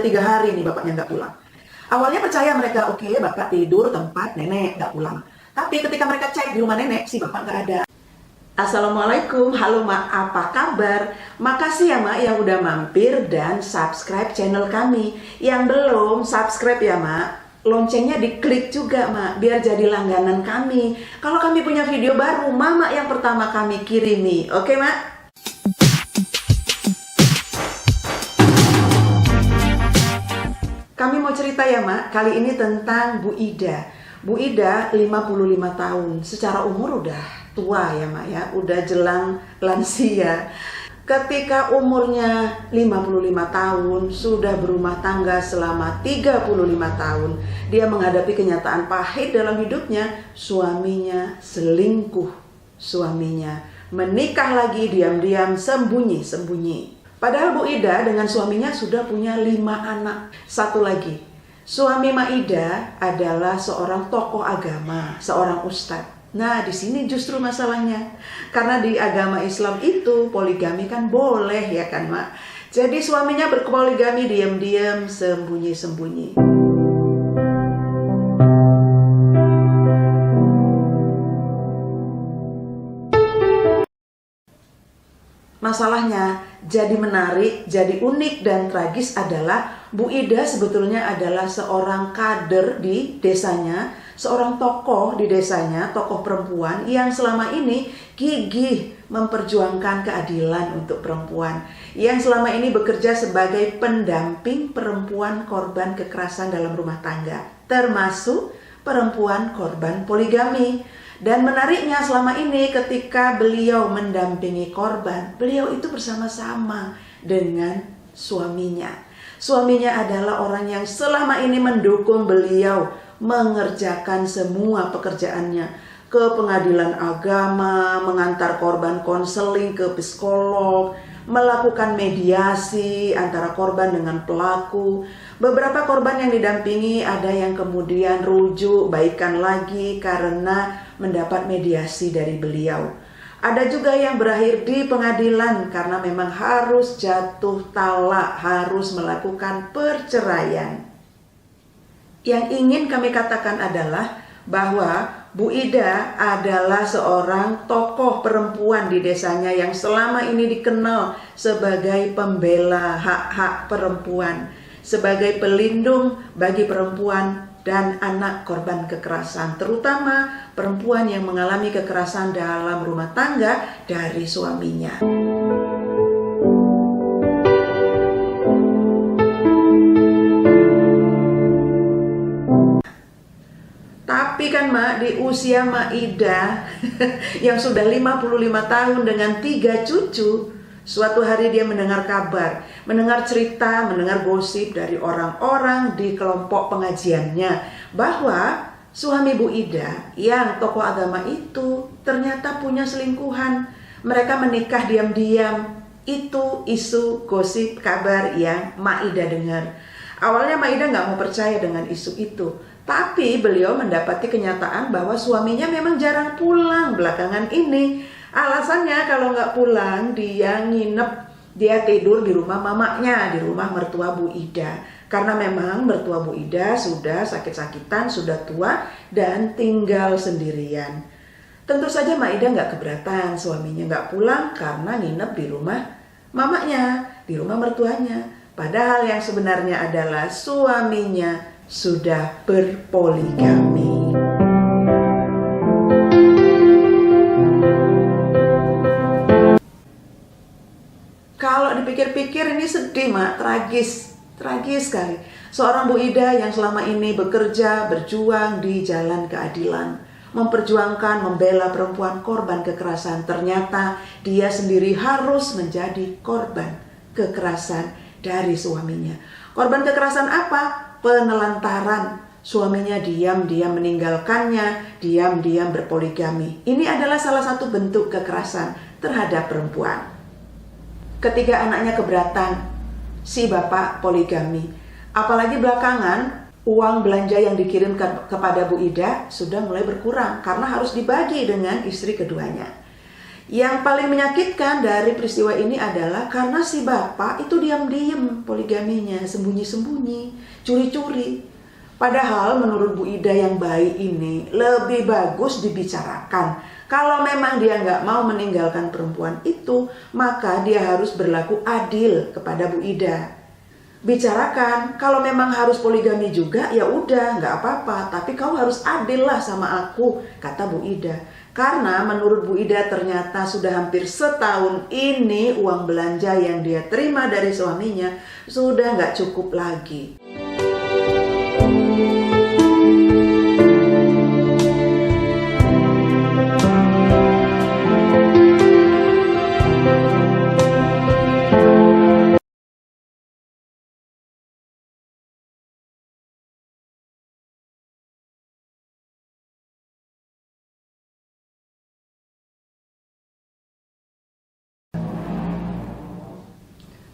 udah 3 hari nih bapaknya nggak pulang. Awalnya percaya mereka, oke, bapak tidur tempat nenek nggak pulang. Tapi ketika mereka cek di rumah nenek, si bapak nggak ada. Assalamualaikum, halo Mak, apa kabar? Makasih ya Mak yang udah mampir dan subscribe channel kami. Yang belum subscribe ya Mak, loncengnya diklik juga Mak, biar jadi langganan kami. Kalau kami punya video baru, Mama yang pertama kami kirimi. Oke Mak? Kami mau cerita ya Mak, kali ini tentang Bu Ida. Bu Ida 55 tahun, secara umur udah tua ya Mak ya, udah jelang lansia. Ketika umurnya 55 tahun, sudah berumah tangga selama 35 tahun, dia menghadapi kenyataan pahit dalam hidupnya. Suaminya selingkuh, suaminya menikah lagi diam-diam, sembunyi-sembunyi. Padahal Bu Ida dengan suaminya sudah punya 5 anak. Satu lagi, suami Maida adalah seorang tokoh agama, seorang ustadz. Nah, di sini justru masalahnya. Karena di agama Islam itu poligami kan boleh ya kan, Mak. Jadi suaminya berpoligami diam-diam, sembunyi-sembunyi. Masalahnya jadi menarik, jadi unik dan tragis adalah Bu Ida sebetulnya adalah seorang kader di desanya, seorang tokoh di desanya, tokoh perempuan yang selama ini gigih memperjuangkan keadilan untuk perempuan, yang selama ini bekerja sebagai pendamping perempuan korban kekerasan dalam rumah tangga, termasuk perempuan korban poligami. Dan menariknya selama ini ketika beliau mendampingi korban, beliau itu bersama-sama dengan suaminya. Suaminya adalah orang yang selama ini mendukung beliau mengerjakan semua pekerjaannya, ke pengadilan agama, mengantar korban konseling ke psikolog, melakukan mediasi antara korban dengan pelaku. Beberapa korban yang didampingi ada yang kemudian rujuk, baikan lagi karena mendapat mediasi dari beliau. Ada juga yang berakhir di pengadilan karena memang harus jatuh talak, harus melakukan perceraian. Yang ingin kami katakan adalah bahwa Bu Ida adalah seorang tokoh perempuan di desanya yang selama ini dikenal sebagai pembela hak-hak perempuan, sebagai pelindung bagi perempuan dan anak korban kekerasan, terutama perempuan yang mengalami kekerasan dalam rumah tangga dari suaminya. Tapi kan Mak, di usia Maida yang sudah 55 tahun dengan 3 cucu, suatu hari dia mendengar kabar, mendengar cerita, mendengar gosip dari orang-orang di kelompok pengajiannya bahwa suami Bu Ida yang tokoh agama itu ternyata punya selingkuhan. Mereka menikah diam-diam. Itu isu, gosip, kabar yang Maida dengar. Awalnya Maida nggak mau percaya dengan isu itu. Tapi beliau mendapati kenyataan bahwa suaminya memang jarang pulang belakangan ini. Alasannya kalau nggak pulang dia nginep, dia tidur di rumah mamanya, di rumah mertua Bu Ida. Karena memang mertua Bu Ida sudah sakit-sakitan, sudah tua dan tinggal sendirian. Tentu saja Maida nggak keberatan suaminya nggak pulang karena nginep di rumah mamanya, di rumah mertuanya. Padahal yang sebenarnya adalah suaminya sudah berpoligami. Kalau dipikir-pikir ini sedih Mak, tragis sekali. Seorang Bu Ida yang selama ini bekerja, berjuang di jalan keadilan, memperjuangkan, membela perempuan korban kekerasan, ternyata dia sendiri harus menjadi korban kekerasan dari suaminya. Korban kekerasan apa? Penelantaran. Suaminya diam-diam meninggalkannya, diam-diam berpoligami. Ini adalah salah satu bentuk kekerasan terhadap perempuan. Ketika anaknya keberatan, si bapak poligami. Apalagi belakangan, uang belanja yang dikirim kepada Bu Ida sudah mulai berkurang karena harus dibagi dengan istri keduanya. Yang paling menyakitkan dari peristiwa ini adalah karena si bapak itu diam-diam poligaminya, sembunyi-sembunyi, curi-curi. Padahal menurut Bu Ida yang baik ini lebih bagus dibicarakan. Kalau memang dia nggak mau meninggalkan perempuan itu, maka dia harus berlaku adil kepada Bu Ida. Bicarakan, kalau memang harus poligami juga, ya udah nggak apa-apa. Tapi kau harus adil lah sama aku, kata Bu Ida. Karena menurut Bu Ida ternyata sudah hampir setahun ini uang belanja yang dia terima dari suaminya sudah nggak cukup lagi.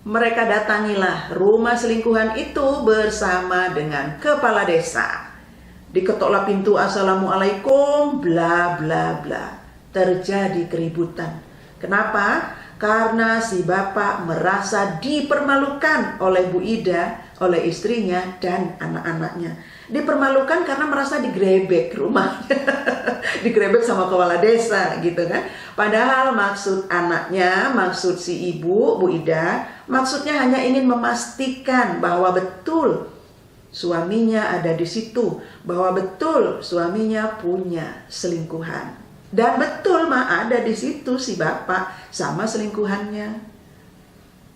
Mereka datangilah rumah selingkuhan itu bersama dengan kepala desa. Diketoklah pintu, assalamualaikum, bla bla bla. Terjadi keributan. Kenapa? Karena si bapak merasa dipermalukan oleh Bu Ida, oleh istrinya dan anak-anaknya. Dipermalukan karena merasa digrebek rumahnya. Digrebek sama kepala desa gitu kan. Padahal maksud anaknya, maksud si ibu, Bu Ida, maksudnya hanya ingin memastikan bahwa betul suaminya ada di situ, bahwa betul suaminya punya selingkuhan. Dan betul mah ada di situ si bapak sama selingkuhannya.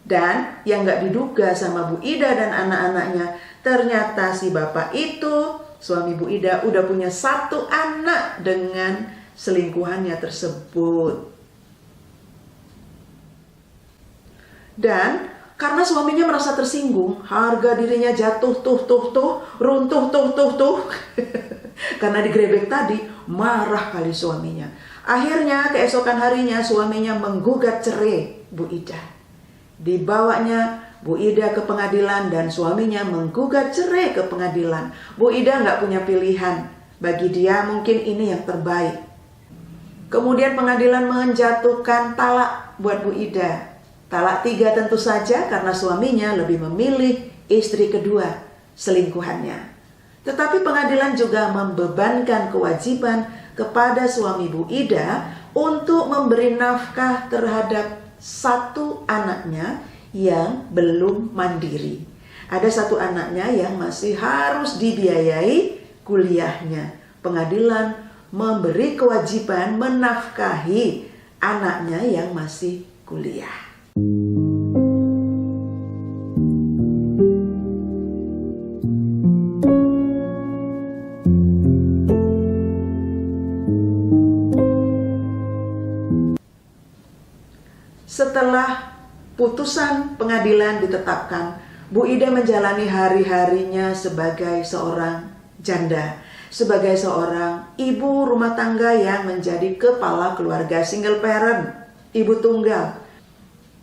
Dan yang gak diduga sama Bu Ida dan anak-anaknya, ternyata si bapak itu, suami Bu Ida, udah punya 1 anak dengan selingkuhannya tersebut. Dan karena suaminya merasa tersinggung, harga dirinya jatuh runtuh karena digrebek tadi, marah kali suaminya. Akhirnya keesokan harinya suaminya menggugat cerai Bu Ida. Dibawanya Bu Ida ke pengadilan dan suaminya menggugat cerai ke pengadilan. Bu Ida nggak punya pilihan. Bagi dia mungkin ini yang terbaik. Kemudian pengadilan menjatuhkan talak buat Bu Ida. Talak 3 tentu saja karena suaminya lebih memilih istri kedua, selingkuhannya. Tetapi pengadilan juga membebankan kewajiban kepada suami Bu Ida untuk memberi nafkah terhadap 1 anaknya yang belum mandiri. Ada 1 anaknya yang masih harus dibiayai kuliahnya. Pengadilan memberi kewajiban menafkahi anaknya yang masih kuliah. Setelah putusan pengadilan ditetapkan, Bu Ida menjalani hari-harinya sebagai seorang janda, sebagai seorang ibu rumah tangga yang menjadi kepala keluarga single parent, ibu tunggal.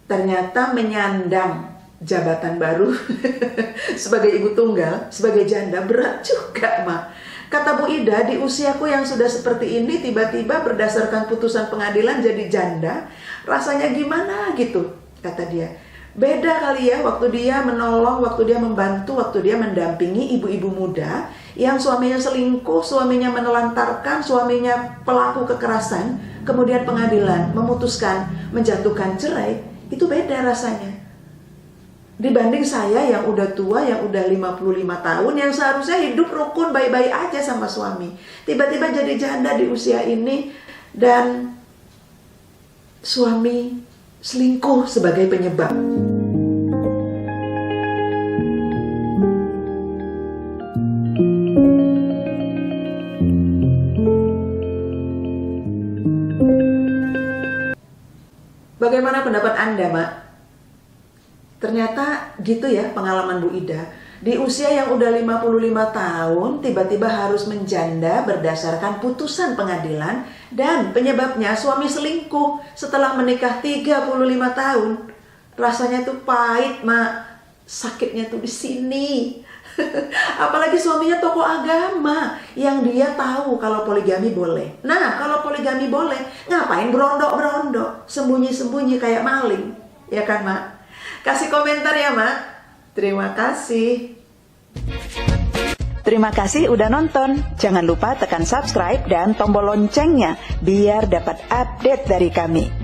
Ternyata menyandang jabatan baru sebagai ibu tunggal, sebagai janda berat juga, Mak. Kata Bu Ida, di usiaku yang sudah seperti ini tiba-tiba berdasarkan putusan pengadilan jadi janda, rasanya gimana gitu, kata dia. Beda kali ya waktu dia menolong, waktu dia membantu, waktu dia mendampingi ibu-ibu muda yang suaminya selingkuh, suaminya menelantarkan, suaminya pelaku kekerasan, kemudian pengadilan memutuskan menjatuhkan cerai, itu beda rasanya. Dibanding saya yang udah tua, yang udah 55 tahun, yang seharusnya hidup rukun baik-baik aja sama suami. Tiba-tiba jadi janda di usia ini dan suami selingkuh sebagai penyebab. Bagaimana pendapat Anda, Mak? Ternyata gitu ya pengalaman Bu Ida. Di usia yang udah 55 tahun, tiba-tiba harus menjanda berdasarkan putusan pengadilan. Dan penyebabnya suami selingkuh setelah menikah 35 tahun. Rasanya tuh pahit, Mak. sakitnya tuh di sini. Apalagi suaminya tokoh agama yang dia tahu kalau poligami boleh. Nah, kalau poligami boleh, ngapain berondok-berondok, sembunyi-sembunyi kayak maling, ya kan, Mak? Kasih komentar ya, Mak. Terima kasih. Terima kasih udah nonton. Jangan lupa tekan subscribe dan tombol loncengnya biar dapat update dari kami.